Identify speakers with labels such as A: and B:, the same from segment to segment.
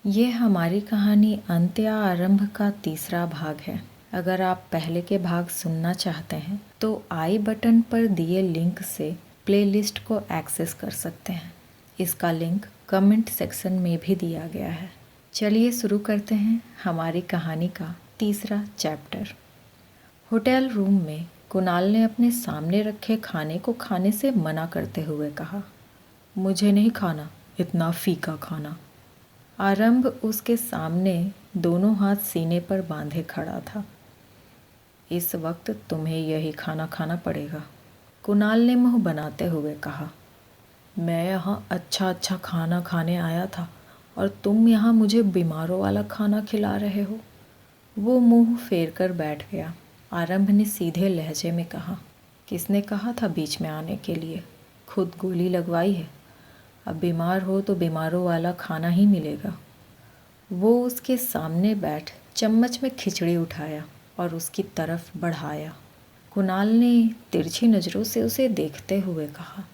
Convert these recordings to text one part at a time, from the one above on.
A: ये हमारी कहानी अंत या आरंभ का तीसरा भाग है। अगर आप पहले के भाग सुनना चाहते हैं तो आई बटन पर दिए लिंक से प्लेलिस्ट को एक्सेस कर सकते हैं। इसका लिंक कमेंट सेक्शन में भी दिया गया है। चलिए शुरू करते हैं हमारी कहानी का तीसरा चैप्टर। होटल रूम में कुणाल ने अपने सामने रखे खाने को खाने से मना करते हुए कहा, मुझे नहीं खाना इतना फीका खाना। आरंभ उसके सामने दोनों हाथ सीने पर बांधे खड़ा था। इस वक्त तुम्हें यही खाना खाना पड़ेगा, कुणाल ने मुंह बनाते हुए कहा। मैं यहाँ अच्छा खाना खाने आया था और तुम यहाँ मुझे बीमारों वाला खाना खिला रहे हो। वो मुंह फेर कर बैठ गया। आरंभ ने सीधे लहजे में कहा, किसने कहा था बीच में आने के लिए? खुद गोली लगवाई है। अब बीमार हो तो बीमारों वाला खाना ही मिलेगा। वो उसके सामने बैठ चम्मच में खिचड़ी उठाया और उसकी तरफ बढ़ाया। कुणाल ने तिरछी नज़रों से उसे देखते हुए कहा,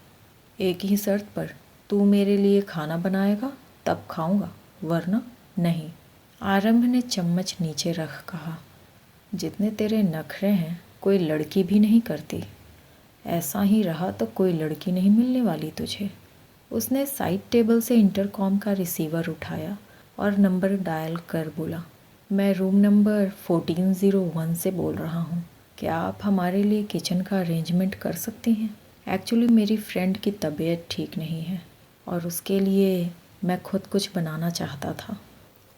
A: एक ही शर्त पर, तू मेरे लिए खाना बनाएगा तब खाऊंगा, वरना नहीं। आरंभ ने चम्मच नीचे रख कहा, जितने तेरे नखरे हैं कोई लड़की भी नहीं करती। ऐसा ही रहा तो कोई लड़की नहीं मिलने वाली तुझे। उसने साइड टेबल से इंटरकॉम का रिसीवर उठाया और नंबर डायल कर बोला, मैं रूम नंबर 1401 से बोल रहा हूँ। क्या आप हमारे लिए किचन का अरेंजमेंट कर सकती हैं? एक्चुअली मेरी फ्रेंड की तबीयत ठीक नहीं है और उसके लिए मैं खुद कुछ बनाना चाहता था।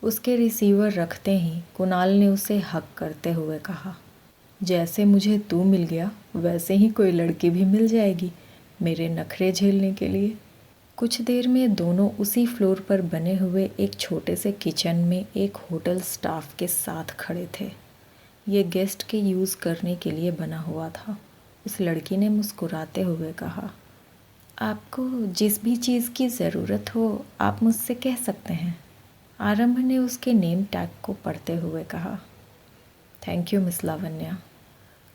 A: उसके रिसीवर रखते ही कुणाल ने उसे हक करते हुए कहा, जैसे मुझे तू मिल गया वैसे ही कोई लड़की भी मिल जाएगी मेरे नखरे झेलने के लिए। कुछ देर में दोनों उसी फ्लोर पर बने हुए एक छोटे से किचन में एक होटल स्टाफ के साथ खड़े थे। ये गेस्ट के यूज़ करने के लिए बना हुआ था। उस लड़की ने मुस्कुराते हुए कहा, आपको जिस भी चीज़ की ज़रूरत हो आप मुझसे कह सकते हैं। आरंभ ने उसके नेम टैग को पढ़ते हुए कहा, थैंक यू मिस लावण्या।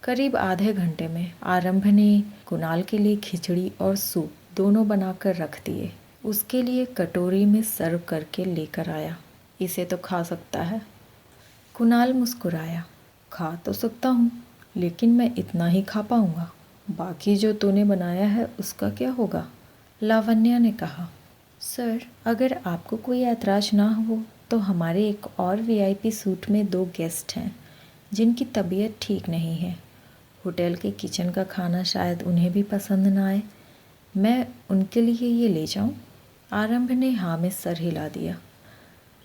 A: करीब आधे घंटे में आरंभ ने कुणाल के लिए खिचड़ी और सूप दोनों बनाकर रख दिए। उसके लिए कटोरी में सर्व करके लेकर आया। इसे तो खा सकता है। कुणाल मुस्कुराया, खा तो सकता हूँ लेकिन मैं इतना ही खा पाऊँगा। बाकी जो तूने बनाया है उसका क्या होगा? लावण्या ने कहा, सर अगर आपको कोई ऐतराज़ ना हो तो हमारे एक और वीआईपी सूट में 2 गेस्ट हैं जिनकी तबीयत ठीक नहीं है। होटल के किचन का खाना शायद उन्हें भी पसंद ना आए। मैं उनके लिए ये ले जाऊं? आरंभ ने हाँ में सर हिला दिया।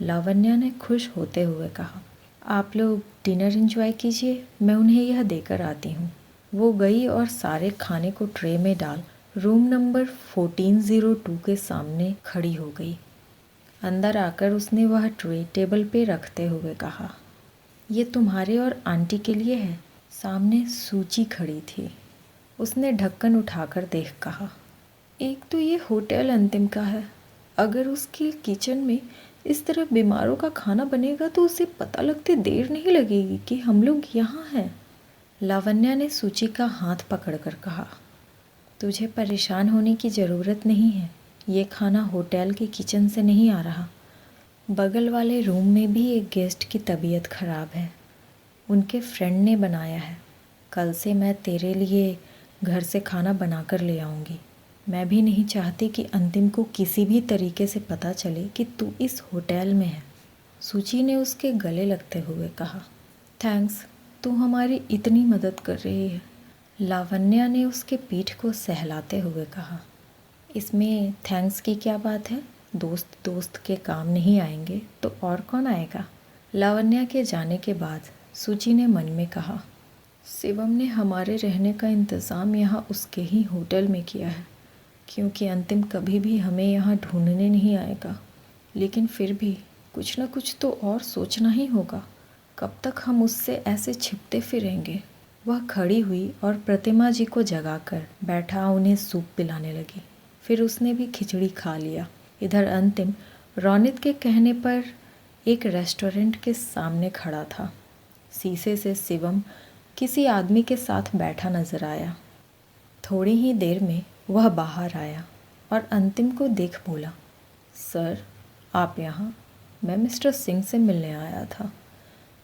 A: लावण्या ने खुश होते हुए कहा, आप लोग डिनर एंजॉय कीजिए, मैं उन्हें यह देकर आती हूँ। वो गई और सारे खाने को ट्रे में डाल रूम नंबर 1402 के सामने खड़ी हो गई। अंदर आकर उसने वह ट्रे टेबल पे रखते हुए कहा, ये तुम्हारे और आंटी के लिए है। सामने सूची खड़ी थी। उसने ढक्कन उठाकर देख कहा, एक तो ये होटल अंतिम का है। अगर उसकी किचन में इस तरह बीमारों का खाना बनेगा तो उसे पता लगते देर नहीं लगेगी कि हम लोग यहाँ हैं। लावण्या ने सूची का हाथ पकड़कर कहा, तुझे परेशान होने की ज़रूरत नहीं है। ये खाना होटल के किचन से नहीं आ रहा। बगल वाले रूम में भी एक गेस्ट की तबीयत ख़राब है। उनके फ्रेंड ने बनाया है। कल से मैं तेरे लिए घर से खाना बनाकर ले आऊँगी। मैं भी नहीं चाहती कि अंतिम को किसी भी तरीके से पता चले कि तू इस होटल में है। सूची ने उसके गले लगते हुए कहा, थैंक्स, तू हमारी इतनी मदद कर रही है। लावण्या ने उसके पीठ को सहलाते हुए कहा, इसमें थैंक्स की क्या बात है? दोस्त दोस्त के काम नहीं आएंगे तो और कौन आएगा? लावण्या के जाने के बाद सूची ने मन में कहा, शिवम ने हमारे रहने का इंतज़ाम यहाँ उसके ही होटल में किया है, क्योंकि अंतिम कभी भी हमें यहाँ ढूंढने नहीं आएगा। लेकिन फिर भी कुछ न कुछ तो और सोचना ही होगा। कब तक हम उससे ऐसे छिपते फिरेंगे? वह खड़ी हुई और प्रतिमा जी को जगाकर बैठा उन्हें सूप पिलाने लगी। फिर उसने भी खिचड़ी खा लिया। इधर अंतिम रौनित के कहने पर एक रेस्टोरेंट के सामने खड़ा था। शीशे से शिवम किसी आदमी के साथ बैठा नजर आया। थोड़ी ही देर में वह बाहर आया और अंतिम को देख बोला, सर आप यहाँ? मैं मिस्टर सिंह से मिलने आया था।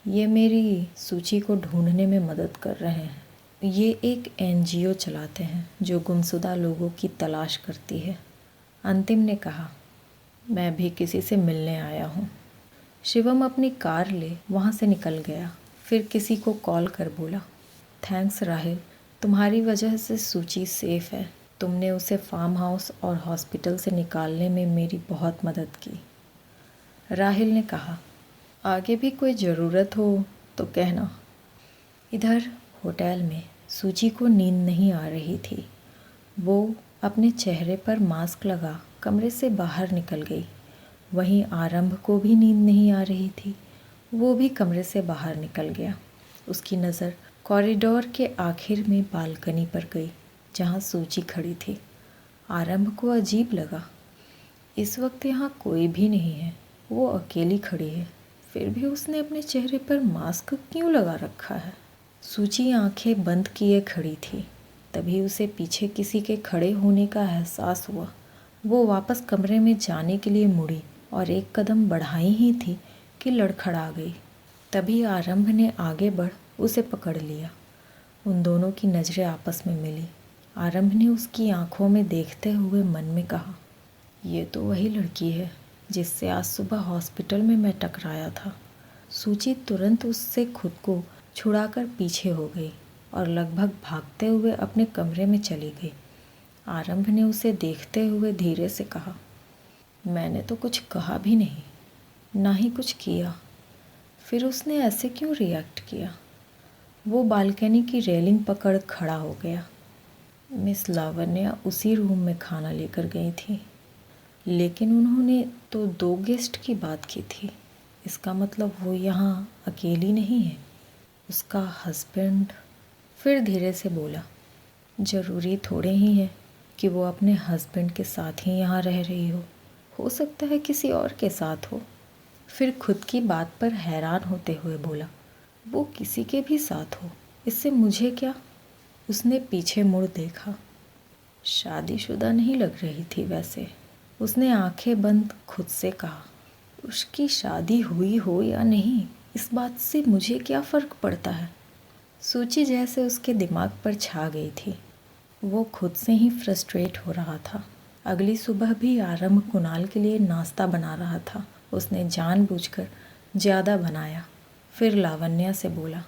A: ये मेरी सूची को ढूंढने में मदद कर रहे हैं। ये एक एनजीओ चलाते हैं जो गुमशुदा लोगों की तलाश करती है। अंतिम ने कहा, मैं भी किसी से मिलने आया हूँ। शिवम अपनी कार ले वहाँ से निकल गया। फिर किसी को कॉल कर बोला, थैंक्स राहिल, तुम्हारी वजह से सूची सेफ है। तुमने उसे फार्म हाउस और हॉस्पिटल से निकालने में मेरी बहुत मदद की। राहिल ने कहा, आगे भी कोई ज़रूरत हो तो कहना। इधर होटल में सूची को नींद नहीं आ रही थी। वो अपने चेहरे पर मास्क लगा कमरे से बाहर निकल गई। वहीं आरंभ को भी नींद नहीं आ रही थी। वो भी कमरे से बाहर निकल गया। उसकी नज़र कॉरिडोर के आखिर में बालकनी पर गई जहाँ सूची खड़ी थी। आरंभ को अजीब लगा, इस वक्त यहाँ कोई भी नहीं है, वो अकेली खड़ी है, फिर भी उसने अपने चेहरे पर मास्क क्यों लगा रखा है। सूची आंखें बंद किए खड़ी थी। तभी उसे पीछे किसी के खड़े होने का एहसास हुआ। वो वापस कमरे में जाने के लिए मुड़ी और एक कदम बढ़ाई ही थी कि लड़खड़ा गई। तभी आरंभ ने आगे बढ़ उसे पकड़ लिया। उन दोनों की नज़रें आपस में मिली। आरंभ ने उसकी आंखों में देखते हुए मन में कहा, ये तो वही लड़की है जिससे आज सुबह हॉस्पिटल में मैं टकराया था। सूची तुरंत उससे खुद को छुड़ाकर पीछे हो गई और लगभग भागते हुए अपने कमरे में चली गई। आरंभ ने उसे देखते हुए धीरे से कहा, मैंने तो कुछ कहा भी नहीं, ना ही कुछ किया, फिर उसने ऐसे क्यों रिएक्ट किया। वो बालकनी की रेलिंग पकड़ खड़ा हो गया। मिस लावण्या उसी रूम में खाना लेकर गई थी, लेकिन उन्होंने तो 2 गेस्ट की बात की थी। इसका मतलब वो यहाँ अकेली नहीं है। उसका हस्बैंड। फिर धीरे से बोला, ज़रूरी थोड़े ही है कि वो अपने हस्बैंड के साथ ही यहाँ रह रही हो सकता है किसी और के साथ हो। फिर खुद की बात पर हैरान होते हुए बोला, वो किसी के भी साथ हो, इससे मुझे क्या। उसने पीछे मुड़ देखा। शादीशुदा नहीं लग रही थी वैसे। उसने आंखें बंद खुद से कहा, उसकी शादी हुई हो या नहीं, इस बात से मुझे क्या फ़र्क पड़ता है। सूची जैसे उसके दिमाग पर छा गई थी। वो खुद से ही फ्रस्ट्रेट हो रहा था। अगली सुबह भी आरंभ कुणाल के लिए नाश्ता बना रहा था। उसने जानबूझकर ज़्यादा बनाया। फिर लावण्या से बोला,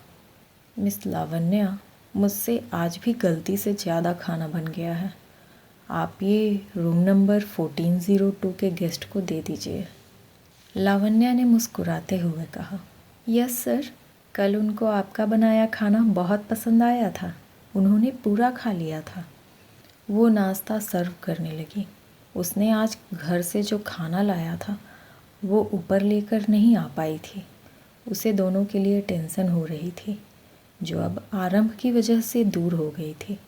A: मिस लावण्या, मुझसे आज भी गलती से ज़्यादा खाना बन गया है। आप ये रूम नंबर 1402 के गेस्ट को दे दीजिए। लावण्या ने मुस्कुराते हुए कहा, यस सर, कल उनको आपका बनाया खाना बहुत पसंद आया था, उन्होंने पूरा खा लिया था। वो नाश्ता सर्व करने लगी। उसने आज घर से जो खाना लाया था वो ऊपर लेकर नहीं आ पाई थी। उसे दोनों के लिए टेंशन हो रही थी, जो अब आरंभ की वजह से दूर हो गई थी।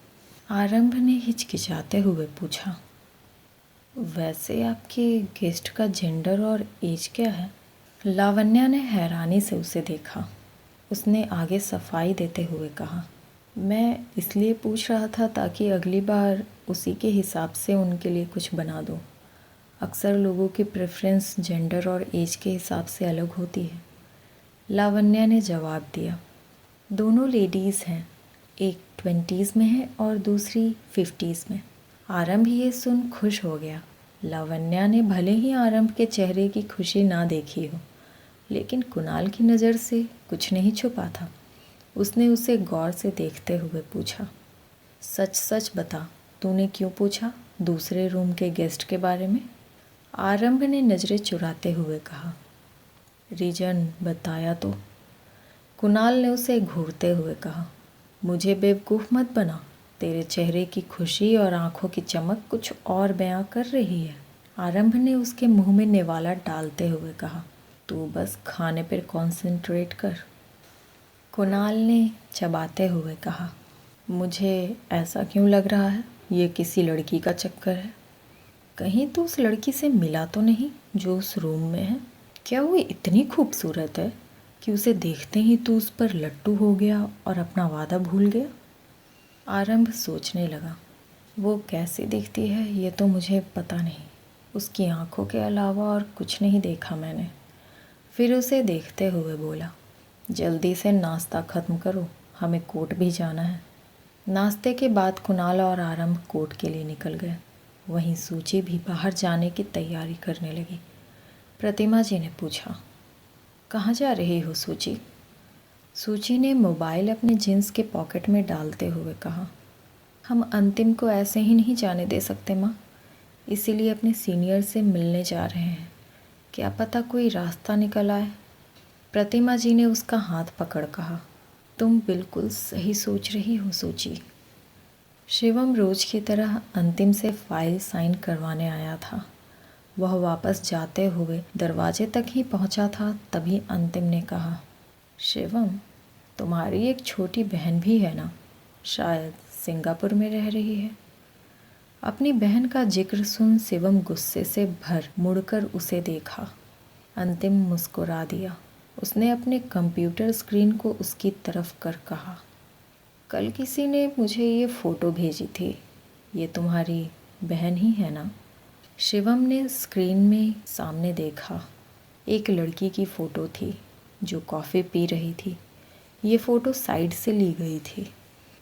A: आरंभ ने हिचकिचाते हुए पूछा, वैसे आपके गेस्ट का जेंडर और एज क्या है। लावण्या ने हैरानी से उसे देखा। उसने आगे सफाई देते हुए कहा, मैं इसलिए पूछ रहा था ताकि अगली बार उसी के हिसाब से उनके लिए कुछ बना दूँ। अक्सर लोगों की प्रेफरेंस जेंडर और एज के हिसाब से अलग होती है। लावण्या ने जवाब दिया, दोनों लेडीज़ हैं, एक 20s में है और दूसरी 50s में। आरंभ ये सुन खुश हो गया। लावण्या ने भले ही आरंभ के चेहरे की खुशी ना देखी हो, लेकिन कुणाल की नज़र से कुछ नहीं छुपा था। उसने उसे गौर से देखते हुए पूछा, सच सच बता, तूने क्यों पूछा दूसरे रूम के गेस्ट के बारे में। आरंभ ने नज़रें चुराते हुए कहा, रीजन बताया तो। कुणाल ने उसे घूरते हुए कहा, मुझे बेवकूफ़ मत बना, तेरे चेहरे की खुशी और आंखों की चमक कुछ और बयां कर रही है। आरंभ ने उसके मुंह में निवाला डालते हुए कहा, तू बस खाने पर कॉन्सेंट्रेट कर। कुणाल ने चबाते हुए कहा, मुझे ऐसा क्यों लग रहा है ये किसी लड़की का चक्कर है। कहीं तो उस लड़की से मिला तो नहीं जो उस रूम में है। क्या वो इतनी खूबसूरत है कि उसे देखते ही तू उस पर लट्टू हो गया और अपना वादा भूल गया। आरंभ सोचने लगा, वो कैसी दिखती है ये तो मुझे पता नहीं, उसकी आंखों के अलावा और कुछ नहीं देखा मैंने। फिर उसे देखते हुए बोला, जल्दी से नाश्ता ख़त्म करो, हमें कोर्ट भी जाना है। नाश्ते के बाद कुणाल और आरंभ कोर्ट के लिए निकल गए। वहीं सूची भी बाहर जाने की तैयारी करने लगी। प्रतिमा जी ने पूछा, कहाँ जा रही हो सूची? सूची ने मोबाइल अपने जींस के पॉकेट में डालते हुए कहा, हम अंतिम को ऐसे ही नहीं जाने दे सकते माँ, इसीलिए अपने सीनियर से मिलने जा रहे हैं। क्या पता कोई रास्ता निकल आए। प्रतिमा जी ने उसका हाथ पकड़ कहा, तुम बिल्कुल सही सोच रही हो सूची। शिवम रोज की तरह अंतिम से फाइल साइन करवाने आया था। वह वापस जाते हुए दरवाजे तक ही पहुंचा था, तभी अंतिम ने कहा, शिवम, तुम्हारी एक छोटी बहन भी है ना? शायद सिंगापुर में रह रही है। अपनी बहन का जिक्र सुन शिवम गुस्से से भर मुड़कर उसे देखा। अंतिम मुस्कुरा दिया। उसने अपने कंप्यूटर स्क्रीन को उसकी तरफ कर कहा, कल किसी ने मुझे ये फ़ोटो भेजी थी, ये तुम्हारी बहन ही है ना? शिवम ने स्क्रीन में सामने देखा। एक लड़की की फ़ोटो थी जो कॉफ़ी पी रही थी। ये फ़ोटो साइड से ली गई थी।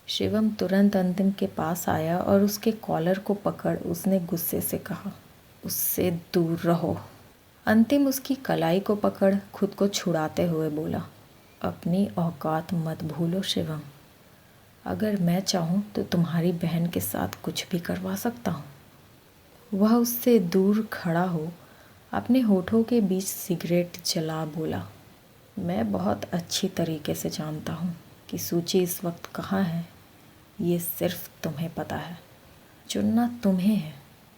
A: शिवम तुरंत अंतिम के पास आया और उसके कॉलर को पकड़ उसने गुस्से से कहा, उससे दूर रहो। अंतिम उसकी कलाई को पकड़ खुद को छुड़ाते हुए बोला, अपनी औकात मत भूलो शिवम। अगर मैं चाहूँ तो तुम्हारी बहन के साथ कुछ भी करवा सकता हूँ। वह उससे दूर खड़ा हो अपने होठों के बीच सिगरेट जला बोला, मैं बहुत अच्छी तरीके से जानता हूँ कि सूची इस वक्त कहाँ है। ये सिर्फ तुम्हें पता है। चुनना तुम्हें है,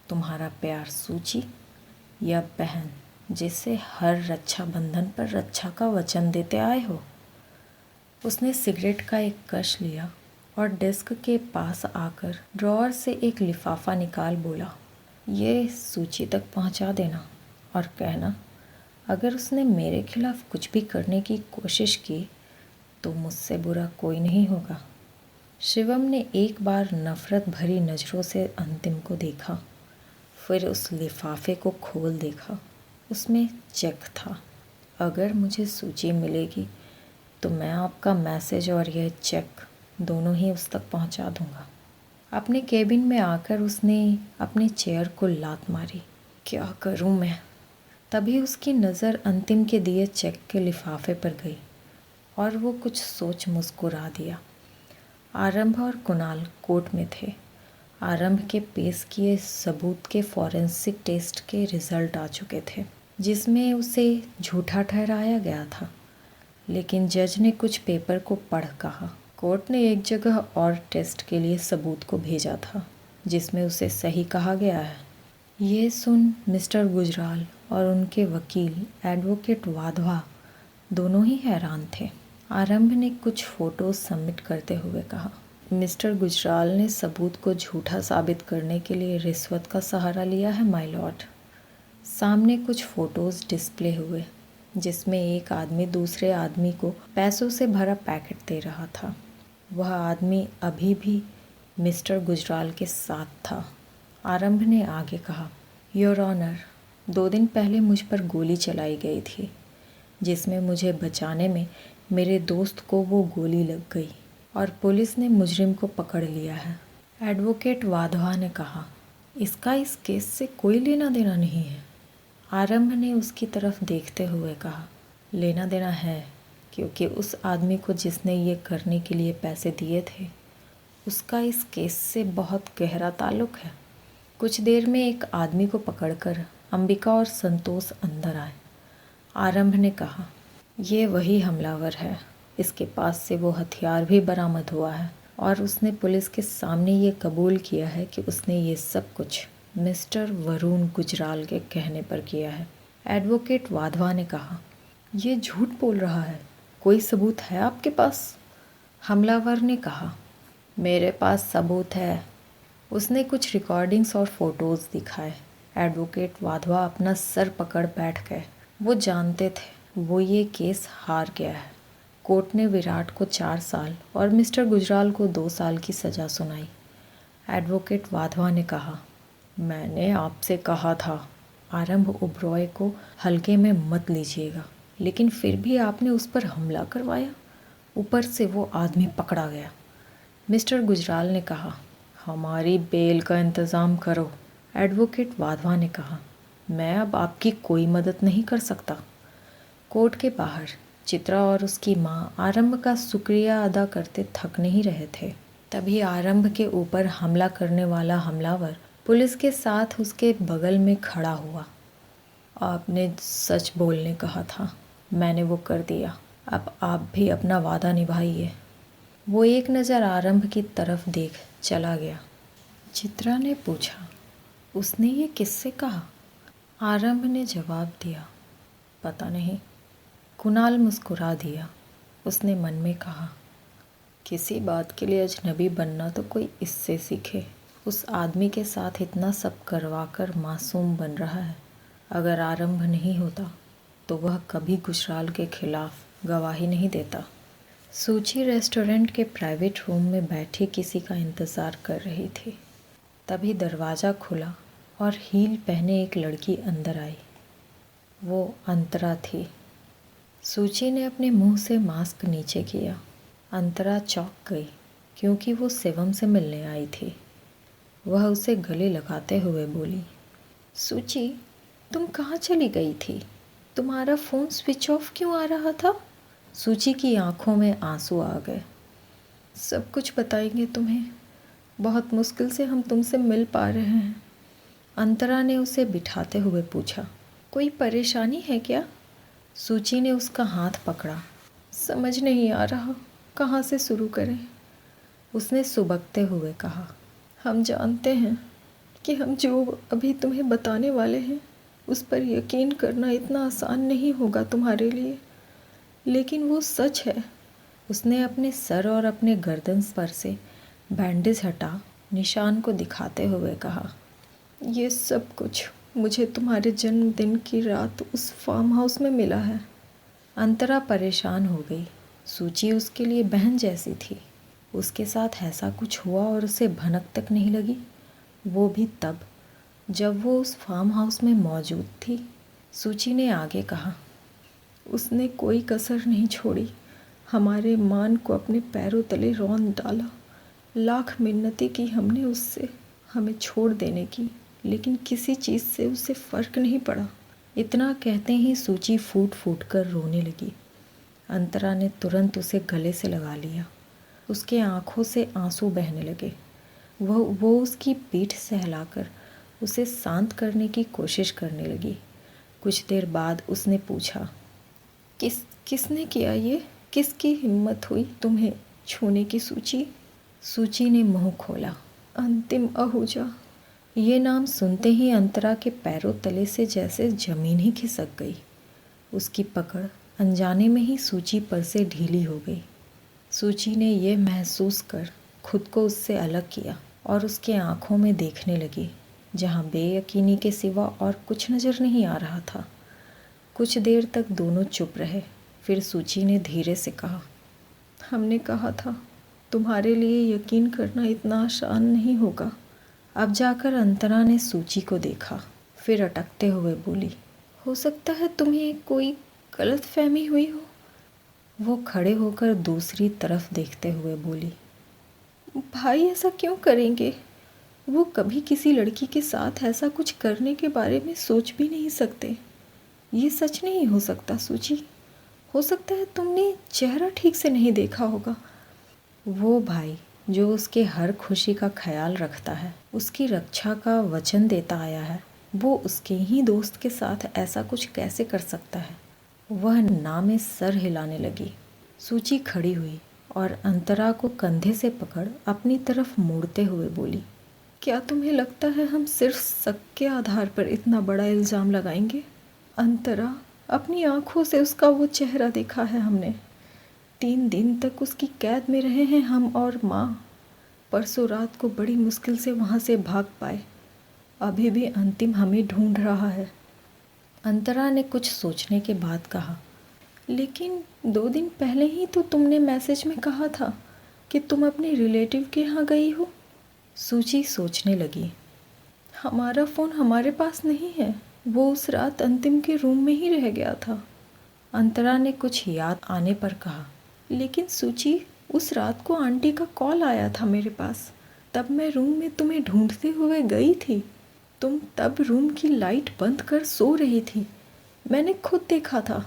A: तुम्हारा प्यार सूची या बहन जिसे हर रक्षा बंधन पर रक्षा का वचन देते आए हो। उसने सिगरेट का एक कश लिया और डेस्क के पास आकर ड्रॉअर से एक लिफाफा निकाल बोला, ये सूची तक पहुंचा देना और कहना, अगर उसने मेरे खिलाफ कुछ भी करने की कोशिश की तो मुझसे बुरा कोई नहीं होगा। शिवम ने एक बार नफ़रत भरी नज़रों से अंतिम को देखा, फिर उस लिफाफे को खोल देखा। उसमें चेक था। अगर मुझे सूची मिलेगी तो मैं आपका मैसेज और यह चेक दोनों ही उस तक पहुंचा दूंगा। अपने केबिन में आकर उसने अपने चेयर को लात मारी। क्या करूं मैं? तभी उसकी नज़र अंतिम के दिए चेक के लिफाफे पर गई और वो कुछ सोच मुस्कुरा दिया। आरंभ और कुणाल कोर्ट में थे। आरंभ के पेश किए सबूत के फॉरेंसिक टेस्ट के रिज़ल्ट आ चुके थे, जिसमें उसे झूठा ठहराया गया था। लेकिन जज ने कुछ पेपर को पढ़ कहा, कोर्ट ने एक जगह और टेस्ट के लिए सबूत को भेजा था जिसमें उसे सही कहा गया है। ये सुन मिस्टर गुजराल और उनके वकील एडवोकेट वाधवा दोनों ही हैरान थे। आरंभ ने कुछ फ़ोटोज़ सबमिट करते हुए कहा, मिस्टर गुजराल ने सबूत को झूठा साबित करने के लिए रिश्वत का सहारा लिया है माय लॉर्ड। सामने कुछ फ़ोटोज़ डिस्प्ले हुए जिसमें एक आदमी दूसरे आदमी को पैसों से भरा पैकेट दे रहा था। वह आदमी अभी भी मिस्टर गुजराल के साथ था। आरंभ ने आगे कहा, योर ऑनर, 2 दिन पहले मुझ पर गोली चलाई गई थी जिसमें मुझे बचाने में मेरे दोस्त को वो गोली लग गई और पुलिस ने मुजरिम को पकड़ लिया है। एडवोकेट वाधवा ने कहा, इसका इस केस से कोई लेना देना नहीं है। आरंभ ने उसकी तरफ देखते हुए कहा, लेना देना है, क्योंकि उस आदमी को जिसने ये करने के लिए पैसे दिए थे उसका इस केस से बहुत गहरा ताल्लुक़ है। कुछ देर में एक आदमी को पकड़कर अंबिका और संतोष अंदर आए। आरंभ ने कहा, ये वही हमलावर है, इसके पास से वो हथियार भी बरामद हुआ है और उसने पुलिस के सामने ये कबूल किया है कि उसने ये सब कुछ मिस्टर वरुण गुजराल के कहने पर किया है। एडवोकेट वाधवा ने कहा, ये झूठ बोल रहा है, कोई सबूत है आपके पास? हमलावर ने कहा, मेरे पास सबूत है। उसने कुछ रिकॉर्डिंग्स और फोटोज़ दिखाए। एडवोकेट वाधवा अपना सर पकड़ बैठ गए। वो जानते थे वो ये केस हार गया है। कोर्ट ने विराट को 4 साल और मिस्टर गुजराल को 2 साल की सज़ा सुनाई। एडवोकेट वाधवा ने कहा, मैंने आपसे कहा था आरंभ ओबरॉय को हल्के में मत लीजिएगा। लेकिन फिर भी आपने उस पर हमला करवाया। ऊपर से वो आदमी पकड़ा गया। मिस्टर गुजराल ने कहा, हमारी बेल का इंतज़ाम करो। एडवोकेट वाधवा ने कहा, मैं अब आपकी कोई मदद नहीं कर सकता। कोर्ट के बाहर चित्रा और उसकी माँ आरंभ का शुक्रिया अदा करते थक नहीं रहे थे। तभी आरंभ के ऊपर हमला करने वाला हमलावर पुलिस के साथ उसके बगल में खड़ा हुआ। आपने सच बोलने कहा था, मैंने वो कर दिया। अब आप भी अपना वादा निभाइए। वो एक नज़र आरंभ की तरफ देख चला गया। चित्रा ने पूछा, उसने ये किससे कहा? आरंभ ने जवाब दिया, पता नहीं। कुणाल मुस्कुरा दिया। उसने मन में कहा, किसी बात के लिए अजनबी बनना तो कोई इससे सीखे। उस आदमी के साथ इतना सब करवा कर मासूम बन रहा है। अगर आरंभ नहीं होता तो वह कभी गुजराल के खिलाफ गवाही नहीं देता। सूची रेस्टोरेंट के प्राइवेट रूम में बैठी किसी का इंतज़ार कर रही थी। तभी दरवाज़ा खुला और हील पहने एक लड़की अंदर आई। वो अंतरा थी। सूची ने अपने मुंह से मास्क नीचे किया। अंतरा चौंक गई क्योंकि वो शिवम से मिलने आई थी। वह उसे गले लगाते हुए बोली, सूची, तुम कहाँ चली गई थी? तुम्हारा फ़ोन स्विच ऑफ क्यों आ रहा था? सूची की आंखों में आंसू आ गए। सब कुछ बताएंगे तुम्हें। बहुत मुश्किल से हम तुमसे मिल पा रहे हैं। अंतरा ने उसे बिठाते हुए पूछा, कोई परेशानी है क्या? सूची ने उसका हाथ पकड़ा। समझ नहीं आ रहा कहाँ से शुरू करें। उसने सुबकते हुए कहा, हम जानते हैं कि हम जो अभी तुम्हें बताने वाले हैं उस पर यकीन करना इतना आसान नहीं होगा तुम्हारे लिए, लेकिन वो सच है। उसने अपने सर और अपने गर्दन पर से बैंडेज हटा निशान को दिखाते हुए कहा, ये सब कुछ मुझे तुम्हारे जन्मदिन की रात उस फार्म हाउस में मिला है। अंतरा परेशान हो गई। सूची उसके लिए बहन जैसी थी। उसके साथ ऐसा कुछ हुआ और उसे भनक तक नहीं लगी, वो भी तब जब वो उस फार्म हाउस में मौजूद थी। सूची ने आगे कहा, उसने कोई कसर नहीं छोड़ी। हमारे मान को अपने पैरों तले रौंद डाला। लाख मिन्नतें की हमने उससे हमें छोड़ देने की, लेकिन किसी चीज़ से उसे फ़र्क नहीं पड़ा। इतना कहते ही सूची फूट फूट कर रोने लगी। अंतरा ने तुरंत उसे गले से लगा लिया। उसके आंखों से आंसू बहने लगे। वो उसकी पीठ सहलाकर उसे शांत करने की कोशिश करने लगी। कुछ देर बाद उसने पूछा, किसने किया ये? किसकी हिम्मत हुई तुम्हें छूने की? सूची ने मुंह खोला। अंतिम आहूजा। ये नाम सुनते ही अंतरा के पैरों तले से जैसे ज़मीन ही खिसक गई। उसकी पकड़ अनजाने में ही सूची पर से ढीली हो गई। सूची ने यह महसूस कर खुद को उससे अलग किया और उसके आंखों में देखने लगी, जहाँ बेयकीनी के सिवा और कुछ नज़र नहीं आ रहा था। कुछ देर तक दोनों चुप रहे। फिर सूची ने धीरे से कहा, हमने कहा था तुम्हारे लिए यकीन करना इतना आसान नहीं होगा। अब जाकर अंतरा ने सूची को देखा, फिर अटकते हुए बोली, हो सकता है तुम्हें कोई गलत फहमी हुई हो। वो खड़े होकर दूसरी तरफ देखते हुए बोली, भाई ऐसा क्यों करेंगे? वो कभी किसी लड़की के साथ ऐसा कुछ करने के बारे में सोच भी नहीं सकते। ये सच नहीं हो सकता सूची। हो सकता है तुमने चेहरा ठीक से नहीं देखा होगा। वो भाई जो उसके हर खुशी का ख्याल रखता है, उसकी रक्षा का वचन देता आया है, वो उसके ही दोस्त के साथ ऐसा कुछ कैसे कर सकता है? वह ना में सर हिलाने लगी। सूची खड़ी हुई और अंतरा को कंधे से पकड़ अपनी तरफ मोड़ते हुए बोली, क्या तुम्हें लगता है हम सिर्फ शक के आधार पर इतना बड़ा इल्ज़ाम लगाएंगे? अंतरा, अपनी आंखों से उसका वो चेहरा देखा है हमने। 3 दिन तक उसकी कैद में रहे हैं हम और माँ। परसों रात को बड़ी मुश्किल से वहाँ से भाग पाए। अभी भी अंतिम हमें ढूंढ रहा है। अंतरा ने कुछ सोचने के बाद कहा, लेकिन 2 दिन पहले ही तो तुमने मैसेज में कहा था कि तुम अपने रिलेटिव के यहाँ गई हो। सूची सोचने लगी। हमारा फ़ोन हमारे पास नहीं है। वो उस रात अंतिम के रूम में ही रह गया था। अंतरा ने कुछ याद आने पर कहा, लेकिन सूची, उस रात को आंटी का कॉल आया था मेरे पास। तब मैं रूम में तुम्हें ढूंढते हुए गई थी। तुम तब रूम की लाइट बंद कर सो रही थी। मैंने खुद देखा था।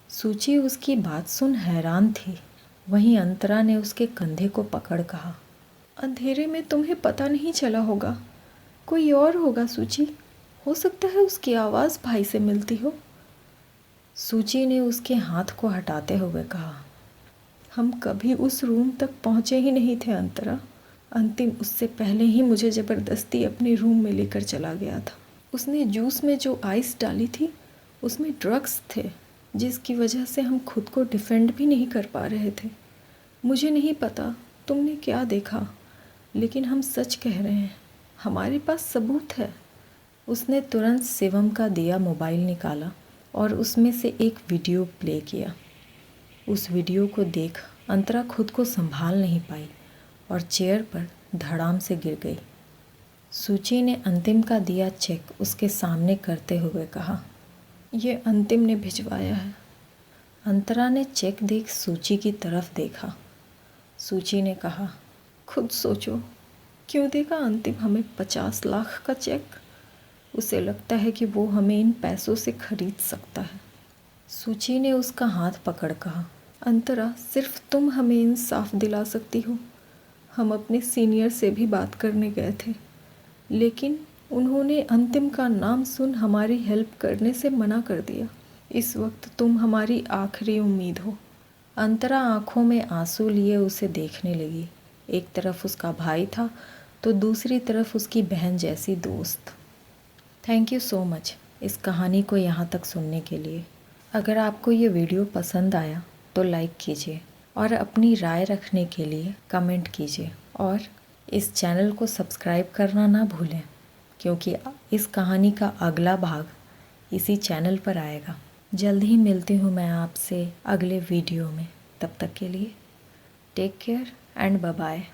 A: सूची उसकी बात सुन हैरान थी। वहीं अंतरा ने उसके कंधे को पकड़ कहा, अंधेरे में तुम्हें पता नहीं चला होगा। कोई और होगा सूची। हो सकता है उसकी आवाज़ भाई से मिलती हो। सूची ने उसके हाथ को हटाते हुए कहा, हम कभी उस रूम तक पहुँचे ही नहीं थे अंतरा। अंतिम उससे पहले ही मुझे ज़बरदस्ती अपने रूम में लेकर चला गया था। उसने जूस में जो आइस डाली थी उसमें ड्रग्स थे, जिसकी वजह से हम खुद को डिफेंड भी नहीं कर पा रहे थे। मुझे नहीं पता तुमने क्या देखा, लेकिन हम सच कह रहे हैं, हमारे पास सबूत है। उसने तुरंत शिवम का दिया मोबाइल निकाला और उसमें से एक वीडियो प्ले किया। उस वीडियो को देख अंतरा खुद को संभाल नहीं पाई और चेयर पर धड़ाम से गिर गई। सूची ने अंतिम का दिया चेक उसके सामने करते हुए कहा, ये अंतिम ने भिजवाया है। अंतरा ने चेक देख सूची की तरफ देखा। सूची ने कहा, खुद सोचो, क्यों देगा अंतिम हमें 50 लाख का चेक? उसे लगता है कि वो हमें इन पैसों से खरीद सकता है। सूची ने उसका हाथ पकड़ कहा, अंतरा, सिर्फ तुम हमें इंसाफ दिला सकती हो। हम अपने सीनियर से भी बात करने गए थे, लेकिन उन्होंने अंतिम का नाम सुन हमारी हेल्प करने से मना कर दिया। इस वक्त तुम हमारी आखिरी उम्मीद हो। अंतरा आंखों में आंसू लिए उसे देखने लगी। एक तरफ उसका भाई था तो दूसरी तरफ उसकी बहन जैसी दोस्त। थैंक यू सो मच इस कहानी को यहाँ तक सुनने के लिए। अगर आपको ये वीडियो पसंद आया तो लाइक कीजिए और अपनी राय रखने के लिए कमेंट कीजिए, और इस चैनल को सब्सक्राइब करना ना भूलें, क्योंकि इस कहानी का अगला भाग इसी चैनल पर आएगा। जल्द ही मिलती हूँ मैं आपसे अगले वीडियो में। तब तक के लिए take care and bye bye.